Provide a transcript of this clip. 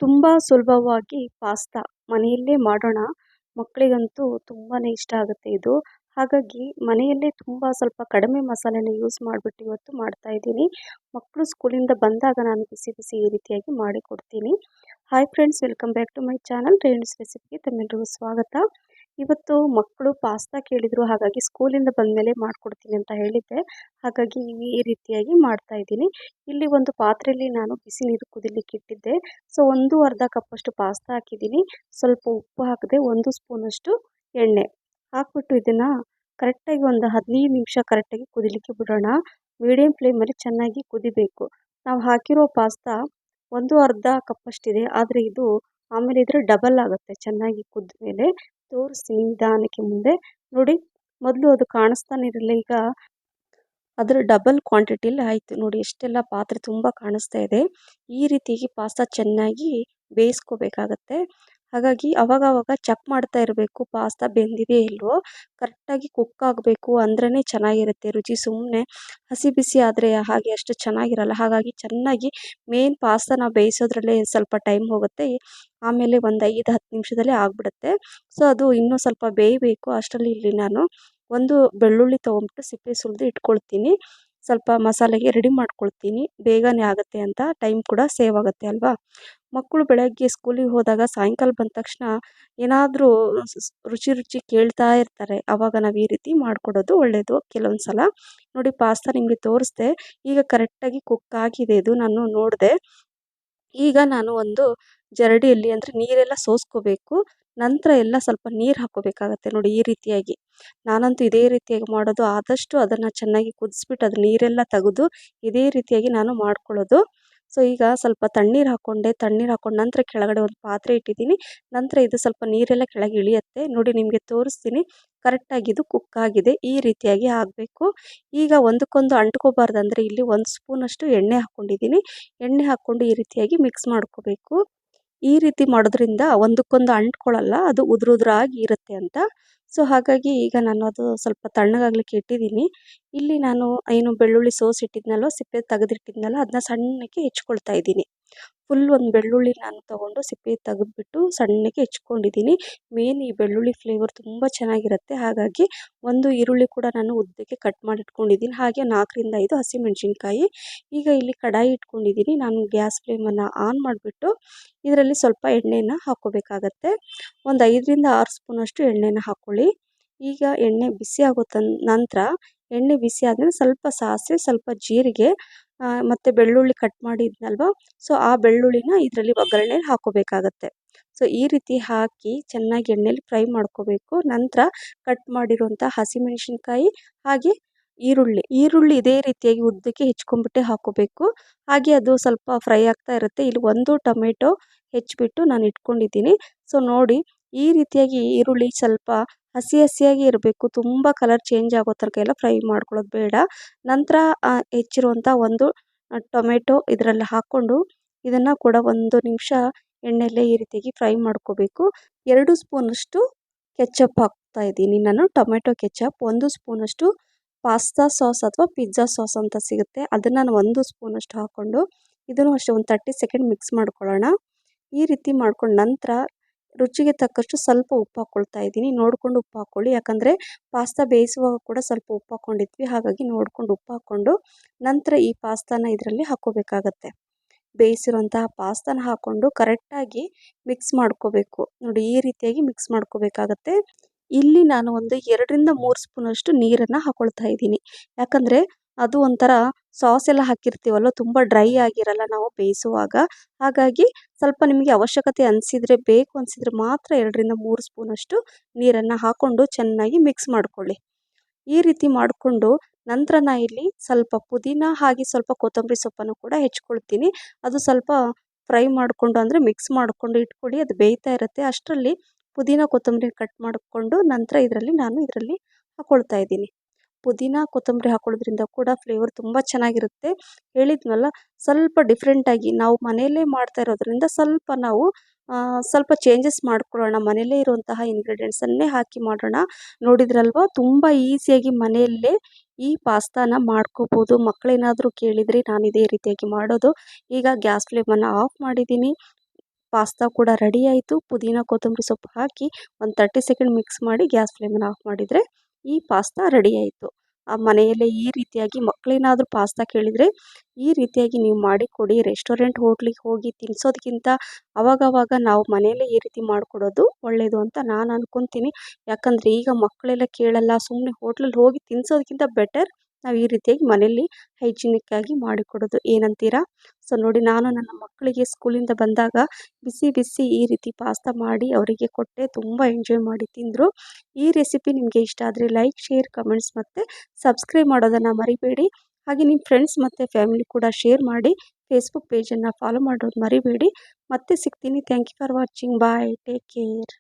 ತುಂಬ ಸುಲಭವಾಗಿ ಪಾಸ್ತಾ ಮನೆಯಲ್ಲೇ ಮಾಡೋಣ. ಮಕ್ಕಳಿಗಂತೂ ತುಂಬಾ ಇಷ್ಟ ಆಗುತ್ತೆ ಇದು. ಹಾಗಾಗಿ ಮನೆಯಲ್ಲೇ ತುಂಬ ಸ್ವಲ್ಪ ಕಡಿಮೆ ಮಸಾಲೆನ ಯೂಸ್ ಮಾಡಿಬಿಟ್ಟು ಇವತ್ತು ಮಾಡ್ತಾ ಇದ್ದೀನಿ. ಮಕ್ಕಳು ಸ್ಕೂಲಿಂದ ಬಂದಾಗ ನಾನು ಬಿಸಿ ಬಿಸಿ ಈ ರೀತಿಯಾಗಿ ಮಾಡಿಕೊಡ್ತೀನಿ. Hi friends, welcome back to my channel Renu's ರೆಸಿಪಿಗೆ ತಮ್ಮೆಲ್ಲರಿಗೂ ಸ್ವಾಗತ. ಇವತ್ತು ಮಕ್ಕಳು ಪಾಸ್ತಾ ಕೇಳಿದರು, ಹಾಗಾಗಿ ಸ್ಕೂಲಿಂದ ಬಂದಮೇಲೆ ಮಾಡಿಕೊಡ್ತೀನಿ ಅಂತ ಹೇಳಿದ್ದೆ. ಹಾಗಾಗಿ ಈ ರೀತಿಯಾಗಿ ಮಾಡ್ತಾ ಇದ್ದೀನಿ. ಇಲ್ಲಿ ಒಂದು ಪಾತ್ರೆಯಲ್ಲಿ ನಾನು ಬಿಸಿ ನೀರು ಕುದಿಲಿಕ್ಕೆ ಇಟ್ಟಿದ್ದೆ. ಸೊ ಅರ್ಧ ಕಪ್ಪಷ್ಟು ಪಾಸ್ತಾ ಹಾಕಿದ್ದೀನಿ. ಸ್ವಲ್ಪ ಉಪ್ಪು ಹಾಕಿದೆ, 1 ಸ್ಪೂನಷ್ಟು ಎಣ್ಣೆ ಹಾಕ್ಬಿಟ್ಟು ಇದನ್ನು ಕರೆಕ್ಟಾಗಿ ಒಂದು 15 ನಿಮಿಷ ಕರೆಕ್ಟಾಗಿ ಕುದಿಲಿಕ್ಕೆ ಬಿಡೋಣ. ಮೀಡಿಯಂ ಫ್ಲೇಮಲ್ಲಿ ಚೆನ್ನಾಗಿ ಕುದಿಬೇಕು. ನಾವು ಹಾಕಿರೋ ಪಾಸ್ತಾ ಅರ್ಧ ಕಪ್ಪಷ್ಟಿದೆ, ಆದರೆ ಇದು ಆಮೇಲೆ ಇದ್ರೆ ಡಬಲ್ ಆಗುತ್ತೆ. ಚೆನ್ನಾಗಿ ಕುದ್ದ ಮೇಲೆ ತೋರಿಸ್ತೀನಿ ನಿಧಾನಕ್ಕೆ. ಮುಂದೆ ನೋಡಿ, ಮೊದಲು ಅದು ಕಾಣಿಸ್ತಾನೆ ಇರಲಿಲ್ಲ, ಈಗ ಅದರ ಡಬಲ್ ಕ್ವಾಂಟಿಟಿಲಿ ಆಯಿತು. ನೋಡಿ ಎಷ್ಟೆಲ್ಲ ಪಾತ್ರೆ ತುಂಬ ಕಾಣಿಸ್ತಾ ಇದೆ. ಈ ರೀತಿಯಾಗಿ ಪಾಸ್ತಾ ಚೆನ್ನಾಗಿ ಬೇಯಿಸ್ಕೋಬೇಕಾಗತ್ತೆ. ಹಾಗಾಗಿ ಅವಾಗವಾಗ ಚೆಕ್ ಮಾಡ್ತಾ ಇರಬೇಕು, ಪಾಸ್ತಾ ಬೆಂದಿದೆಯೋ ಇಲ್ವೋ. ಕರೆಕ್ಟಾಗಿ ಕುಕ್ ಆಗಬೇಕು ಅಂದ್ರೇ ಚೆನ್ನಾಗಿರುತ್ತೆ ರುಚಿ. ಸುಮ್ಮನೆ ಹಸಿ ಬಿಸಿ ಆದರೆ ಹಾಗೆ ಅಷ್ಟು ಚೆನ್ನಾಗಿರಲ್ಲ. ಹಾಗಾಗಿ ಚೆನ್ನಾಗಿ ಮೇನ್ ಪಾಸ್ತಾನ ಬೇಯಿಸೋದ್ರಲ್ಲೇ ಸ್ವಲ್ಪ ಟೈಮ್ ಹೋಗುತ್ತೆ. ಆಮೇಲೆ ಒಂದು 5-10 ನಿಮಿಷದಲ್ಲೇ ಆಗಿಬಿಡುತ್ತೆ. ಸೊ ಅದು ಇನ್ನೂ ಸ್ವಲ್ಪ ಬೇಯಬೇಕು. ಅಷ್ಟರಲ್ಲಿ ಇಲ್ಲಿ ನಾನು ಒಂದು ಬೆಳ್ಳುಳ್ಳಿ ತೊಗೊಂಬಿಟ್ಟು ಸಿಪ್ಪೆ ಸುಲಿದು ಇಟ್ಕೊಳ್ತೀನಿ. ಸ್ವಲ್ಪ ಮಸಾಲೆಗೆ ರೆಡಿ ಮಾಡ್ಕೊಳ್ತೀನಿ, ಬೇಗನೆ ಆಗುತ್ತೆ ಅಂತ, ಟೈಮ್ ಕೂಡ ಸೇವ್ ಆಗುತ್ತೆ ಅಲ್ವಾ. ಮಕ್ಕಳು ಬೆಳಗ್ಗೆ ಸ್ಕೂಲಿಗೆ ಹೋದಾಗ ಸಾಯಂಕಾಲ ಬಂದ ತಕ್ಷಣ ಏನಾದರೂ ರುಚಿ ರುಚಿ ಕೇಳ್ತಾ ಇರ್ತಾರೆ. ಆವಾಗ ನಾವು ಈ ರೀತಿ ಮಾಡಿಕೊಡೋದು ಒಳ್ಳೆಯದು. ಕೆಲವೊಂದು ಸಲ ನೋಡಿ, ಪಾಸ್ತಾ ನಿಮಗೆ ತೋರಿಸ್ದೆ, ಈಗ ಕರೆಕ್ಟಾಗಿ ಕುಕ್ ಆಗಿದೆ. ಇದು ನಾನು ನೋಡಿದೆ. ಈಗ ನಾನು ಒಂದು ಜರಡಿಯಲ್ಲಿ, ಅಂದರೆ ನೀರೆಲ್ಲ ಸೋಸ್ಕೋಬೇಕು, ನಂತರ ಎಲ್ಲ ಸ್ವಲ್ಪ ನೀರು ಹಾಕ್ಕೋಬೇಕಾಗತ್ತೆ. ನೋಡಿ ಈ ರೀತಿಯಾಗಿ ನಾನಂತೂ ಇದೇ ರೀತಿಯಾಗಿ ಮಾಡೋದು. ಆದಷ್ಟು ಅದನ್ನು ಚೆನ್ನಾಗಿ ಕುದಿಸ್ಬಿಟ್ಟು ಅದು ನೀರೆಲ್ಲ ತೆಗೆದು ಇದೇ ರೀತಿಯಾಗಿ ನಾನು ಮಾಡ್ಕೊಳ್ಳೋದು. ಸೊ ಈಗ ಸ್ವಲ್ಪ ತಣ್ಣೀರು ಹಾಕ್ಕೊಂಡು ನಂತರ ಕೆಳಗಡೆ ಒಂದು ಪಾತ್ರೆ ಇಟ್ಟಿದ್ದೀನಿ. ನಂತರ ಇದು ಸ್ವಲ್ಪ ನೀರೆಲ್ಲ ಕೆಳಗೆ ಇಳಿಯುತ್ತೆ. ನೋಡಿ ನಿಮಗೆ ತೋರಿಸ್ತೀನಿ, ಕರೆಕ್ಟಾಗಿ ಇದು ಕುಕ್ ಆಗಿದೆ. ಈ ರೀತಿಯಾಗಿ ಆಗಬೇಕು. ಈಗ ಒಂದಕ್ಕೊಂದು ಅಂಟ್ಕೋಬಾರ್ದು, ಅಂದರೆ ಇಲ್ಲಿ 1 ಸ್ಪೂನಷ್ಟು ಎಣ್ಣೆ ಹಾಕ್ಕೊಂಡಿದ್ದೀನಿ. ಎಣ್ಣೆ ಹಾಕ್ಕೊಂಡು ಈ ರೀತಿಯಾಗಿ ಮಿಕ್ಸ್ ಮಾಡ್ಕೋಬೇಕು. ಈ ರೀತಿ ಮಾಡೋದ್ರಿಂದ ಒಂದಕ್ಕೊಂದು ಅಂಟ್ಕೊಳ್ಳಲ್ಲ, ಅದು ಉದುರಾಗಿ ಇರುತ್ತೆ ಅಂತ. ಸೊ ಹಾಗಾಗಿ ಈಗ ನಾನು ಅದು ಸ್ವಲ್ಪ ತಣ್ಣಗಾಗಲಿಕ್ಕೆ ಇಟ್ಟಿದ್ದೀನಿ. ಇಲ್ಲಿ ನಾನು ಏನು ಬೆಳ್ಳುಳ್ಳಿ ಇಟ್ಟಿದ್ನಲ್ವ, ಸಿಪ್ಪೆ ತೆಗೆದಿಟ್ಟಿದ್ನಲ್ಲ, ಅದನ್ನ ಸಣ್ಣಕ್ಕೆ ಹೆಚ್ಕೊಳ್ತಾ ಇದ್ದೀನಿ. ಫುಲ್ ಒಂದು ಬೆಳ್ಳುಳ್ಳಿ ನಾನು ತೊಗೊಂಡು ಸಿಪ್ಪೆ ತೆಗೆದ್ಬಿಟ್ಟು ಸಣ್ಣಕ್ಕೆ ಹೆಚ್ಕೊಂಡಿದ್ದೀನಿ. ಮೇನ್ ಈ ಬೆಳ್ಳುಳ್ಳಿ ಫ್ಲೇವರ್ ತುಂಬ ಚೆನ್ನಾಗಿರುತ್ತೆ. ಹಾಗಾಗಿ ಒಂದು ಈರುಳ್ಳಿ ಕೂಡ ನಾನು ಉದ್ದಕ್ಕೆ ಕಟ್ ಮಾಡಿ ಇಟ್ಕೊಂಡಿದ್ದೀನಿ. ಹಾಗೆ 4-5 ಹಸಿಮೆಣಸಿನ್ಕಾಯಿ. ಈಗ ಇಲ್ಲಿ ಕಡಾಯಿ ಇಟ್ಕೊಂಡಿದ್ದೀನಿ. ನಾನು ಗ್ಯಾಸ್ ಫ್ಲೇಮನ್ನು ಆನ್ ಮಾಡಿಬಿಟ್ಟು ಇದರಲ್ಲಿ ಸ್ವಲ್ಪ ಎಣ್ಣೆನ ಹಾಕ್ಕೋಬೇಕಾಗತ್ತೆ. ಒಂದು 5-6 ಸ್ಪೂನಷ್ಟು ಎಣ್ಣೆನ ಹಾಕ್ಕೊಳ್ಳಿ. ಈಗ ಎಣ್ಣೆ ಬಿಸಿ ಆಗೋ ನಂತರ, ಎಣ್ಣೆ ಬಿಸಿ ಆದಮೇಲೆ ಸ್ವಲ್ಪ ಸಾಸಿವೆ, ಸ್ವಲ್ಪ ಜೀರಿಗೆ, ಮತ್ತು ಬೆಳ್ಳುಳ್ಳಿ ಕಟ್ ಮಾಡಿದ್ನಲ್ವ, ಸೊ ಆ ಬೆಳ್ಳುಳ್ಳಿನ ಇದರಲ್ಲಿ ಒಗ್ಗರಣೆಲಿ ಹಾಕ್ಕೋಬೇಕಾಗತ್ತೆ. ಸೊ ಈ ರೀತಿ ಹಾಕಿ ಚೆನ್ನಾಗಿ ಎಣ್ಣೆಲಿ ಫ್ರೈ ಮಾಡ್ಕೋಬೇಕು. ನಂತರ ಕಟ್ ಮಾಡಿರುವಂಥ ಹಸಿಮೆಣಸಿನ್ಕಾಯಿ ಹಾಗೆ ಈರುಳ್ಳಿ ಇದೇ ರೀತಿಯಾಗಿ ಉದ್ದಕ್ಕೆ ಹೆಚ್ಕೊಂಡ್ಬಿಟ್ಟೆ ಹಾಕ್ಕೋಬೇಕು. ಹಾಗೆ ಅದು ಸ್ವಲ್ಪ ಫ್ರೈ ಆಗ್ತಾ ಇರುತ್ತೆ. ಇಲ್ಲಿ 1 ಟೊಮೆಟೊ ಹೆಚ್ಚಿಬಿಟ್ಟು ನಾನು ಇಟ್ಕೊಂಡಿದ್ದೀನಿ. ಸೊ ನೋಡಿ, ಈ ರೀತಿಯಾಗಿ ಈರುಳ್ಳಿ ಸ್ವಲ್ಪ ಹಸಿಯಾಗಿ ಇರಬೇಕು. ತುಂಬ ಕಲರ್ ಚೇಂಜ್ ಆಗೋ ತನಕ ಎಲ್ಲ ಫ್ರೈ ಮಾಡ್ಕೊಳ್ಳೋದು ಬೇಡ. ನಂತರ ಹೆಚ್ಚಿರುವಂಥ 1 ಟೊಮೆಟೊ ಇದರಲ್ಲಿ ಹಾಕ್ಕೊಂಡು ಇದನ್ನು ಕೂಡ 1 ನಿಮಿಷ ಎಣ್ಣೆಯಲ್ಲೇ ಈ ರೀತಿಯಾಗಿ ಫ್ರೈ ಮಾಡ್ಕೋಬೇಕು. 2 ಸ್ಪೂನಷ್ಟು ಕೆಚಪ್ ಹಾಕ್ತಾ ಇದ್ದೀನಿ ನಾನು, ಟೊಮೆಟೊ ಕೆಚಪ್. 1 ಸ್ಪೂನಷ್ಟು ಪಾಸ್ತಾ ಸಾಸ್ ಅಥವಾ ಪಿಜ್ಜಾ ಸಾಸ್ ಅಂತ ಸಿಗುತ್ತೆ, ಅದನ್ನು ನಾನು 1 ಸ್ಪೂನಷ್ಟು ಹಾಕ್ಕೊಂಡು ಇದನ್ನು ಅಷ್ಟೇ ಒಂದು 30 ಸೆಕೆಂಡ್ ಮಿಕ್ಸ್ ಮಾಡ್ಕೊಳ್ಳೋಣ. ಈ ರೀತಿ ಮಾಡ್ಕೊಂಡು ನಂತರ ರುಚಿಗೆ ತಕ್ಕಷ್ಟು ಸ್ವಲ್ಪ ಉಪ್ಪು ಹಾಕ್ಕೊಳ್ತಾ ಇದ್ದೀನಿ. ನೋಡಿಕೊಂಡು ಉಪ್ಪು ಹಾಕ್ಕೊಳ್ಳಿ, ಯಾಕಂದರೆ ಪಾಸ್ತಾ ಬೇಯಿಸುವಾಗ ಕೂಡ ಸ್ವಲ್ಪ ಉಪ್ಪು ಹಾಕ್ಕೊಂಡಿದ್ವಿ. ಹಾಗಾಗಿ ನೋಡಿಕೊಂಡು ಉಪ್ಪು ಹಾಕ್ಕೊಂಡು ನಂತರ ಈ ಪಾಸ್ತಾನ ಇದರಲ್ಲಿ ಹಾಕ್ಕೋಬೇಕಾಗತ್ತೆ. ಬೇಯಿಸಿರುವಂತಹ ಪಾಸ್ತಾನ ಹಾಕ್ಕೊಂಡು ಕರೆಕ್ಟಾಗಿ ಮಿಕ್ಸ್ ಮಾಡ್ಕೋಬೇಕು. ನೋಡಿ ಈ ರೀತಿಯಾಗಿ ಮಿಕ್ಸ್ ಮಾಡ್ಕೋಬೇಕಾಗತ್ತೆ. ಇಲ್ಲಿ ನಾನು ಒಂದು 2-3 ಸ್ಪೂನಷ್ಟು ನೀರನ್ನು ಹಾಕ್ಕೊಳ್ತಾ ಇದ್ದೀನಿ. ಯಾಕಂದರೆ ಅದು ಒಂಥರ ಸಾಸ್ ಎಲ್ಲ ಹಾಕಿರ್ತೀವಲ್ಲ, ತುಂಬ ಡ್ರೈ ಆಗಿರಲ್ಲ ನಾವು ಬೇಯಿಸುವಾಗ. ಹಾಗಾಗಿ ಸ್ವಲ್ಪ ನಿಮಗೆ ಅವಶ್ಯಕತೆ ಬೇಕು ಅನಿಸಿದರೆ ಮಾತ್ರ 2-3 ಸ್ಪೂನಷ್ಟು ನೀರನ್ನು ಹಾಕ್ಕೊಂಡು ಚೆನ್ನಾಗಿ ಮಿಕ್ಸ್ ಮಾಡ್ಕೊಳ್ಳಿ. ಈ ರೀತಿ ಮಾಡಿಕೊಂಡು ನಂತರ ನಾನು ಇಲ್ಲಿ ಸ್ವಲ್ಪ ಪುದೀನ ಹಾಗೆ ಸ್ವಲ್ಪ ಕೊತ್ತಂಬರಿ ಸೊಪ್ಪನ್ನು ಕೂಡ ಹೆಚ್ಕೊಳ್ತೀನಿ. ಅದು ಸ್ವಲ್ಪ ಫ್ರೈ ಮಾಡಿಕೊಂಡು, ಅಂದರೆ ಮಿಕ್ಸ್ ಮಾಡಿಕೊಂಡು ಇಟ್ಕೊಳ್ಳಿ, ಅದು ಬೇಯ್ತಾ ಇರುತ್ತೆ. ಅಷ್ಟರಲ್ಲಿ ಪುದೀನ ಕೊತ್ತಂಬರಿ ಕಟ್ ಮಾಡಿಕೊಂಡು ನಂತರ ನಾನು ಇದರಲ್ಲಿ ಹಾಕ್ಕೊಳ್ತಾ ಇದ್ದೀನಿ. ಪುದೀನ ಕೊತ್ತಂಬರಿ ಹಾಕೊಳ್ಳೋದ್ರಿಂದ ಕೂಡ ಫ್ಲೇವರ್ ತುಂಬ ಚೆನ್ನಾಗಿರುತ್ತೆ. ಹೇಳಿದ್ನಲ್ಲ, ಸ್ವಲ್ಪ ಡಿಫ್ರೆಂಟಾಗಿ ನಾವು ಮನೆಯಲ್ಲೇ ಮಾಡ್ತಾ ಇರೋದ್ರಿಂದ ಸ್ವಲ್ಪ ಚೇಂಜಸ್ ಮಾಡ್ಕೊಳ್ಳೋಣ. ಮನೆಯಲ್ಲೇ ಇರುವಂತಹ ಇಂಗ್ರೀಡಿಯೆಂಟ್ಸನ್ನೇ ಹಾಕಿ ಮಾಡೋಣ. ನೋಡಿದ್ರಲ್ವ, ತುಂಬ ಈಸಿಯಾಗಿ ಮನೆಯಲ್ಲೇ ಈ ಪಾಸ್ತಾನ ಮಾಡ್ಕೋಬೋದು. ಮಕ್ಕಳೇನಾದರೂ ಕೇಳಿದರೆ ನಾನು ಇದೇ ರೀತಿಯಾಗಿ ಮಾಡೋದು. ಈಗ ಗ್ಯಾಸ್ ಫ್ಲೇಮನ್ನು ಆಫ್ ಮಾಡಿದ್ದೀನಿ. ಪಾಸ್ತಾ ಕೂಡ ರೆಡಿ ಆಯಿತು. ಪುದೀನ ಕೊತ್ತಂಬರಿ ಸೊಪ್ಪು ಹಾಕಿ ಒಂದು 30 ಸೆಕೆಂಡ್ ಮಿಕ್ಸ್ ಮಾಡಿ ಗ್ಯಾಸ್ ಫ್ಲೇಮನ್ನು ಆಫ್ ಮಾಡಿದರೆ ಈ ಪಾಸ್ತಾ ರೆಡಿ ಆಯಿತು. ಆ ಮನೆಯಲ್ಲೇ ಈ ರೀತಿಯಾಗಿ ಮಕ್ಕಳೇನಾದರೂ ಪಾಸ್ತಾ ಕೇಳಿದರೆ ಈ ರೀತಿಯಾಗಿ ನೀವು ಮಾಡಿಕೊಡಿ. ರೆಸ್ಟೋರೆಂಟ್ ಹೋಟ್ಲಿಗೆ ಹೋಗಿ ತಿನ್ನಿಸೋದಕ್ಕಿಂತ ಅವಾಗವಾಗ ನಾವು ಮನೆಯಲ್ಲೇ ಈ ರೀತಿ ಮಾಡಿಕೊಡೋದು ಒಳ್ಳೆಯದು ಅಂತ ನಾನು ಅನ್ಕೊತೀನಿ. ಯಾಕಂದರೆ ಈಗ ಮಕ್ಕಳೆಲ್ಲ ಕೇಳಲ್ಲ, ಸುಮ್ಮನೆ ಹೋಟ್ಲಲ್ಲಿ ಹೋಗಿ ತಿನ್ನಿಸೋದಕ್ಕಿಂತ ಬೆಟರ್ ನಾವು ಈ ರೀತಿಯಾಗಿ ಮನೆಯಲ್ಲಿ ಹೈಜಿನಿಕ್ಕಾಗಿ ಮಾಡಿಕೊಡೋದು. ಏನಂತೀರಾ? ಸೊ ನೋಡಿ, ನಾನು ನನ್ನ ಮಕ್ಕಳಿಗೆ ಸ್ಕೂಲಿಂದ ಬಂದಾಗ ಬಿಸಿ ಬಿಸಿ ಈ ರೀತಿ ಪಾಸ್ತಾ ಮಾಡಿ ಅವರಿಗೆ ಕೊಟ್ಟೆ. ತುಂಬ ಎಂಜಾಯ್ ಮಾಡಿ ತಿಂದರು. ಈ ರೆಸಿಪಿ ನಿಮಗೆ ಇಷ್ಟ ಆದರೆ ಲೈಕ್, ಶೇರ್, ಕಮೆಂಟ್ಸ್ ಮತ್ತು ಸಬ್ಸ್ಕ್ರೈಬ್ ಮಾಡೋದನ್ನು ಮರಿಬೇಡಿ. ಹಾಗೆ ನಿಮ್ಮ ಫ್ರೆಂಡ್ಸ್ ಮತ್ತು ಫ್ಯಾಮಿಲಿ ಕೂಡ ಶೇರ್ ಮಾಡಿ. ಫೇಸ್ಬುಕ್ ಪೇಜನ್ನು ಫಾಲೋ ಮಾಡೋದು ಮರಿಬೇಡಿ. ಮತ್ತೆ ಸಿಗ್ತೀನಿ. Thank you for watching. Bye. Take care.